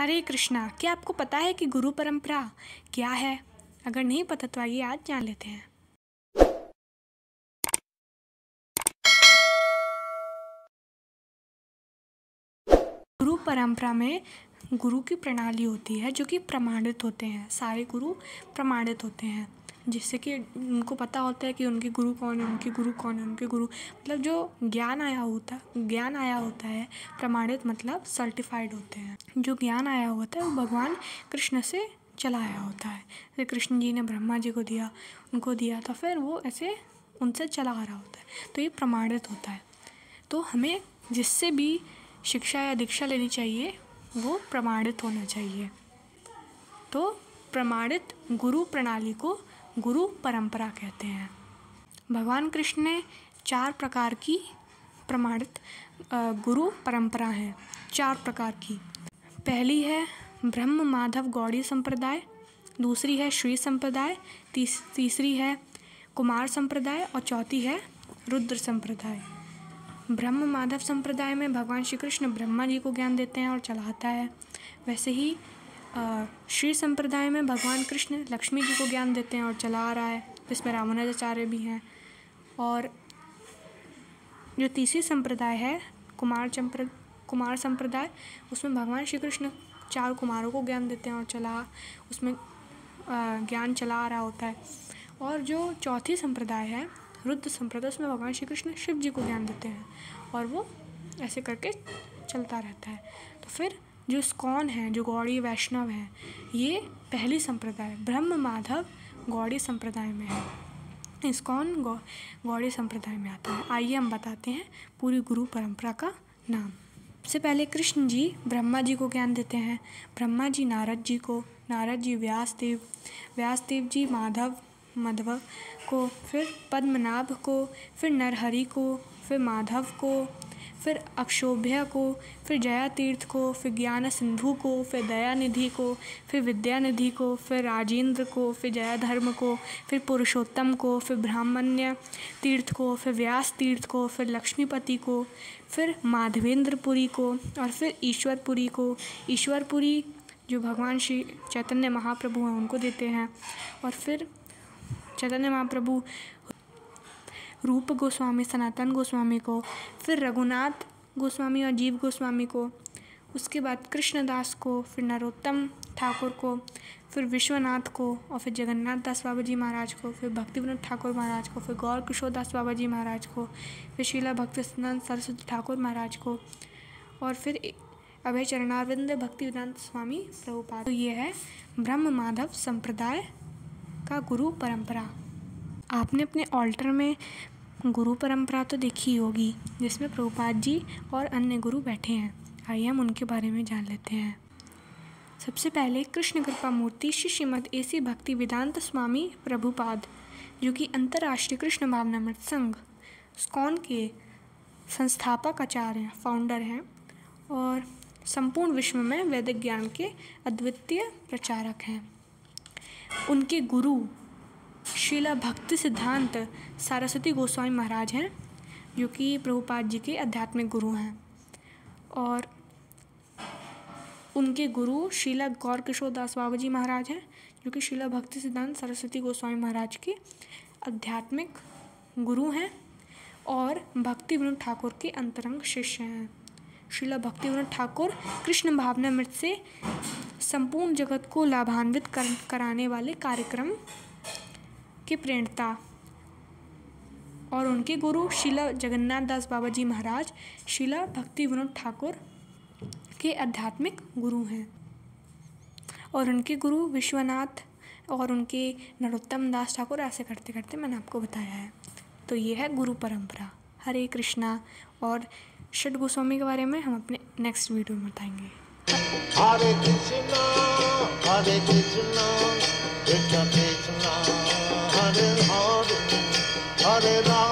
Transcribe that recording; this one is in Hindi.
हरे कृष्णा। क्या आपको पता है कि गुरु परंपरा क्या है? अगर नहीं पता तो आइए आज जान लेते हैं। गुरु परंपरा में गुरु की प्रणाली होती है जो कि प्रमाणित होते हैं। सारे गुरु प्रमाणित होते हैं, जिससे कि उनको पता होता है कि उनके गुरु कौन है, उनके गुरु कौन है, उनके गुरु मतलब जो ज्ञान आया होता है प्रमाणित मतलब सर्टिफाइड होते हैं। जो ज्ञान आया होता है वो भगवान कृष्ण से चला आया होता है। जैसे कृष्ण जी ने ब्रह्मा जी को उनको दिया था, फिर वो ऐसे उनसे चला आ रहा होता है, तो ये प्रमाणित होता है। तो हमें जिससे भी शिक्षा या दीक्षा लेनी चाहिए वो प्रमाणित होना चाहिए। तो प्रमाणित गुरु प्रणाली को गुरु परंपरा कहते हैं। भगवान कृष्ण ने 4 प्रकार की प्रमाणित गुरु परंपरा है, 4 प्रकार की। पहली है ब्रह्म माधव गौड़ी संप्रदाय, दूसरी है श्री संप्रदाय, तीसरी है कुमार संप्रदाय और चौथी है रुद्र संप्रदाय। ब्रह्म माधव संप्रदाय में भगवान श्री कृष्ण ब्रह्मा जी को ज्ञान देते हैं और चलाता है। वैसे ही श्री संप्रदाय में भगवान कृष्ण लक्ष्मी जी को ज्ञान देते हैं और चला आ रहा है, जिसमें रामानुजाचार्य भी हैं। और जो तीसरी संप्रदाय है कुमार संप्रदाय, उसमें भगवान श्री कृष्ण 4 कुमारों को ज्ञान देते हैं और उसमें ज्ञान चला आ रहा होता है। और जो चौथी संप्रदाय है रुद्र संप्रदाय, उसमें भगवान श्री कृष्ण शिव जी को ज्ञान देते हैं और वो ऐसे करके चलता रहता है। तो फिर जो इस्कॉन है, जो गौड़ी वैष्णव है, ये पहली संप्रदाय ब्रह्म माधव गौड़ी संप्रदाय में है। इस्कॉन गौड़ी संप्रदाय में आता है। आइए हम बताते हैं पूरी गुरु परंपरा का नाम। सबसे पहले कृष्ण जी ब्रह्मा जी को ज्ञान देते हैं, ब्रह्मा जी नारद जी को, नारद जी व्यासदेव जी माधव को, फिर पद्मनाभ को, फिर नरहरि को, फिर माधव को, फिर अक्षोभ्य को, फिर जया तीर्थ को, फिर ज्ञान सिंधु को, फिर दयानिधि को, फिर विद्यानिधि को, फिर राजेंद्र को, फिर जयाधर्म को, फिर पुरुषोत्तम को, फिर ब्राह्मण्य तीर्थ को, फिर व्यास तीर्थ को, फिर लक्ष्मीपति को, फिर माधवेंद्रपुरी को और फिर ईश्वरपुरी को। ईश्वरपुरी जो भगवान श्री चैतन्य महाप्रभु हैं उनको देते हैं। और फिर चैतन्य महाप्रभु रूप गोस्वामी सनातन गोस्वामी को, फिर रघुनाथ गोस्वामी और जीव गोस्वामी को, उसके बाद कृष्णदास को, फिर नरोत्तम ठाकुर को, फिर विश्वनाथ को और फिर जगन्नाथ दास बाबा जी महाराज को, फिर भक्तिविनोद ठाकुर महाराज को, फिर गौर किशोर दास बाबा जी महाराज को, फिर शीला भक्तिसिद्धांत सरस्वती ठाकुर महाराज को और फिर अभय चरणारविंद भक्तिवेदांत स्वामी प्रभुपाद। तो ये है ब्रह्म माधव संप्रदाय का गुरु परंपरा। आपने अपने ऑल्टर में गुरु परंपरा तो देखी होगी, जिसमें प्रभुपाद जी और अन्य गुरु बैठे हैं। आइए हम उनके बारे में जान लेते हैं। सबसे पहले कृष्ण कृपा मूर्ति श्री श्रीमद एसी भक्ति वेदांत स्वामी प्रभुपाद, जो कि अंतर्राष्ट्रीय कृष्ण भावनामृत संघ इस्कॉन के संस्थापक आचार्य हैं, फाउंडर हैं और संपूर्ण विश्व में वैदिक ज्ञान के अद्वितीय प्रचारक हैं। उनके गुरु शीला भक्ति सिद्धांत सरस्वती गोस्वामी महाराज हैं, जो कि प्रभुपाद जी के आध्यात्मिक गुरु हैं। और उनके गुरु शीला गौर किशोर दास बाबा जी महाराज हैं, जो कि शीला भक्ति सिद्धांत सरस्वती गोस्वामी महाराज के आध्यात्मिक गुरु हैं और भक्ति विनोद ठाकुर के अंतरंग शिष्य हैं। शीला भक्ति विनोद ठाकुर कृष्ण भावनामृत से संपूर्ण जगत को लाभान्वित कराने वाले कार्यक्रम के प्रणेता और उनके गुरु शीला जगन्नाथ दास बाबा जी महाराज शीला भक्ति विनोद ठाकुर के आध्यात्मिक गुरु हैं। और उनके गुरु विश्वनाथ और उनके नरोत्तम दास ठाकुर, ऐसे करते करते मैंने आपको बताया है। तो ये है गुरु परंपरा। हरे कृष्णा। और षड गोस्वामी के बारे में हम अपने नेक्स्ट वीडियो में बताएंगे। हरे कृष्णा कृष्ण कृष्ण हरे हरे, हरे राम